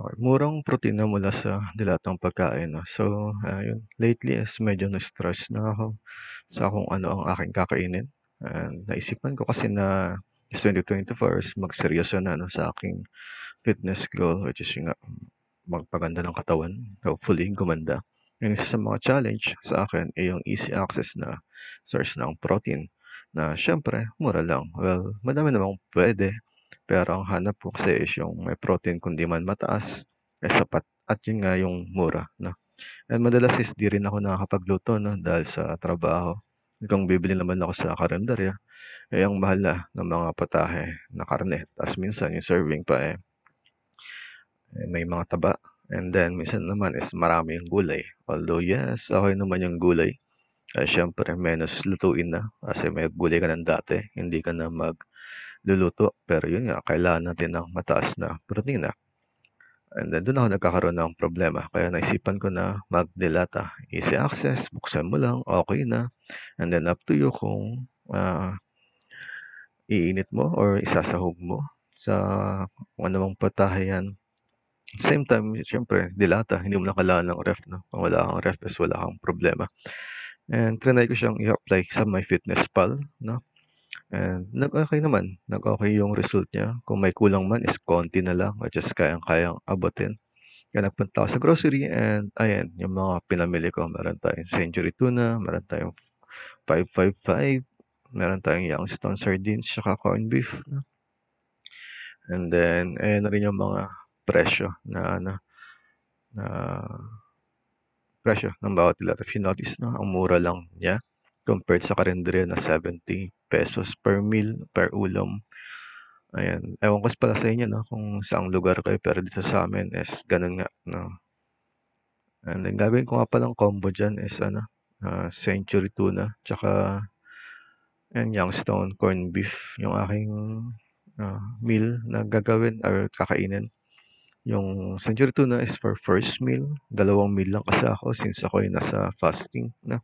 Okey, murang protina mula sa dilatang pagkain 'no. So, ayun lately is medyo na-stress na ako sa kung ano ang aking kakainin and naisipan ko kasi na this 2024 is magseryoso na 'no sa aking fitness goal which is yun nga magpaganda ng katawan, hopefully gumanda. And isa sa mga challenge sa akin ay yung easy access na source ng protein na siyempre mura lang. Well, madami namang puwede, pero ang hanap ko kasi is yung may protein kung di man mataas, eh, sapat at yun nga yung mura 'no. And madalas is di rin ako nakakapagluto 'no dahil sa trabaho. Kung bibili naman ako sa karenderya, eh, ang mahal na ng mga putahe na karne ta's minsan yung serving pa, may mga taba and then minsan naman is marami yung gulay. Although yes, okey naman yung gulay, siyempre menos lutuin na kasi may gulay ka ng dati, hindi ka na magluluto. Pero yun nga, kailangan natin ng mataas na protina and then dun ako nagkakaroon ng problema kaya naisipan ko na mag-delata. Easy access, buksan mo lang, okey na and then up to you kung, iinit mo or isasahog mo sa kung anumang putahe yan. Same time, siyempre delata hindi mo na kailangan ng ref 'no, kung wala kang ref is wala kang problema. And triny ko siyang i-apply sa MyFitnessPal 'no, and nag-okey naman, nag-okey yung result niya. Kung may kulang man is konti na lang which is kayang-kayang abutin. Kaya nagpunta ako sa grocery and ayan yung mga pinamili ko. Meron tayong Century Tuna, meron tayong 555, meron tayong Youngstown Sardines, tsaka corned beef 'no. And then ayan na rin yung mga presyo na ano, na presyo ng bawat delata. If you notice 'no, ang mura lang niya compared sa karenderya na ₱70 per meal, per ulam. Ayan, ewan ko pala sa inyo 'no, kung saang lugar kayo pero dito sa'min is gano'n nga 'no. And then gagawin ko nga palang combo diyan is ano, Century Tuna tsaka yan Youngstown corned beef yung aking, meal na gagawin or kakainin. Yung Century Tuna is for first meal, 2 meal lang kasi ako since ako'y nasa fasting na.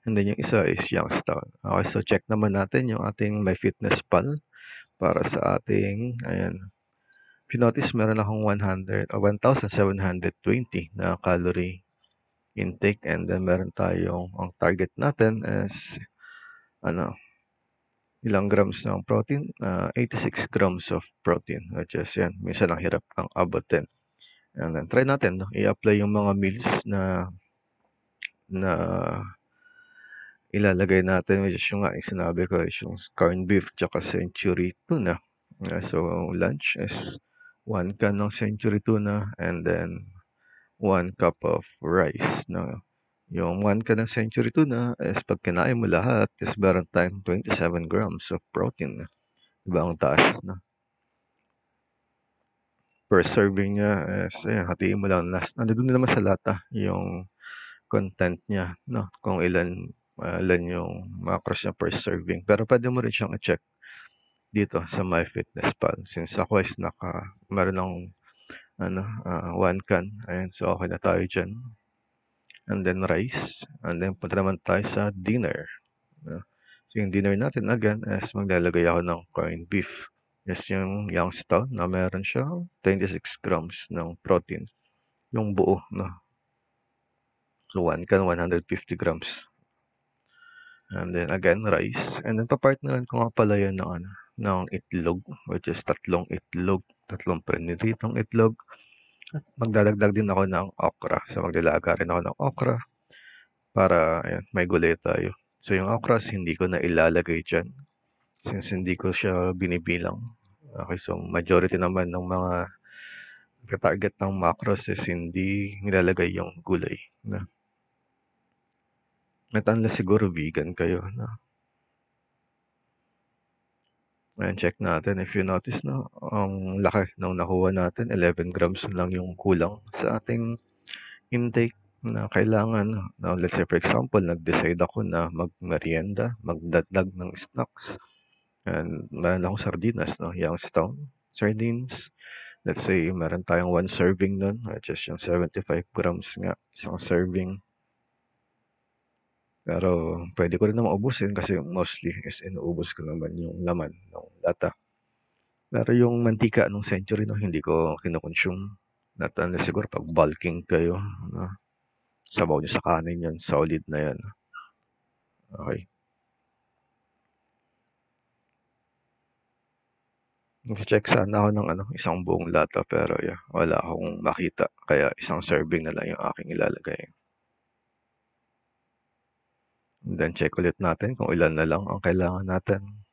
And then yung isa is Youngstown. Okay, so check naman natin yung ating MyFitnessPal para sa ating ayan, if you notice meron akong 1,720 na calorie intake and then meron tayong ang target natin is ano, ilang grams ng protein, 86 grams of protein which is yan, minsan ang hirap kang abutin. And then try natin 'no, i-apply yung mga meals na na ilalagay natin which is yung nga yung sinabi ko is yung corned beef tsaka Century Tuna. So lunch is 1 can ng Century Tuna and then 1 cup of rice 'no. Yung 1 can ng Century Tuna is 'pag kinain mo lahat is meron tayong 27 grams of protein. 'Di ba ang taas 'no? Per serving niya is ayan, hatiin mo lang nandun naman sa lata yung content niya 'no, kung ilan yung macros niya per serving. Pero puwede mo rin siyang i-check dito sa MyFitnessPal since ako is meron akong ano, 1 can, ayan. So, okey na tayo diyan. And then rice, and then punta naman tayo sa dinner 'no. So, yung dinner natin again is maglalagay ako ng corned beef. Yes, yung Youngstown na meron siyang 26 grams ng protein, yung buo 'no. So, 1 can 150 grams. And then again, rice. And then pa-partneran ko nga pala yun ng ano, ng itlog, which is 3 priniritong itlog. At magdadagdag din ako ng okra. So, maglalaga rin ako ng okra para ayan, may gulay tayo. So, yung okras hindi ko na ilalagay diyan since hindi ko siya binibilang. Okay, so majority naman ng mga target ng macros is hindi nilalagay yung gulay na. At unless siguro vegan kayo 'no. Ayan, check natin. If you notice 'no, ang laki nung nakuha natin, 11 grams lang yung kulang sa ating intake na kailangan 'no. Now, let's say for example, nag-decide ako na magmeryenda, magdagdag ng snacks and meron akong sardinas 'no, Youngstown sardines. Let's say meron tayong 1 serving nun, which is yung 75 grams nga, isang serving. Pero puwede ko rin namang ubusin kasi mostly is inuubos ko naman yung laman nung lata. Pero yung mantika nung Century 'no, hindi ko kino-consume. Not unless siguro 'pag bulking kayo 'no, sabaw niyo sa kanin 'yan, solid na 'yan. Okey. Nagche-check sana ako ng ano, isang buong lata pero yeah, wala akong makita kaya isang serving na lang yung aking ilalagay. And then check ulit natin kung ilan na lang ang kailangan natin.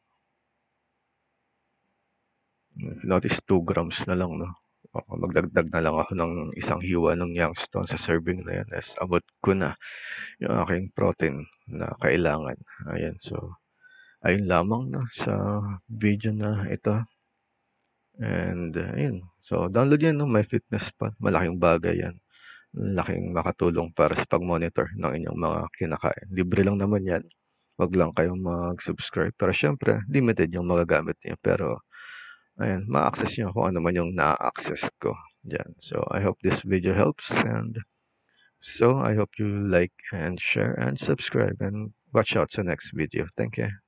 Notice 2 grams na lang 'no. Baka magdagdag na lang ako ng isang hiwa ng Youngstown sa serving na 'yan as abot ko na yung aking protein na kailangan. Ayan, so ayun lamang 'no sa video na ito. And ayun, so download 'yan 'no, MyFitnessPal, malaking bagay 'yan. Laking makatulong para sa pag-monitor ng inyong mga kinakain. Libre lang naman 'yan, 'wag lang kayong mag-subscribe. Pero siyempre limited yung magagamit niyo, pero ayan, ma-access niyo kung ano man yung naa-access ko diyan. So I hope this video helps, and so I hope you like and share and subscribe and watch out sa next video. Thank you.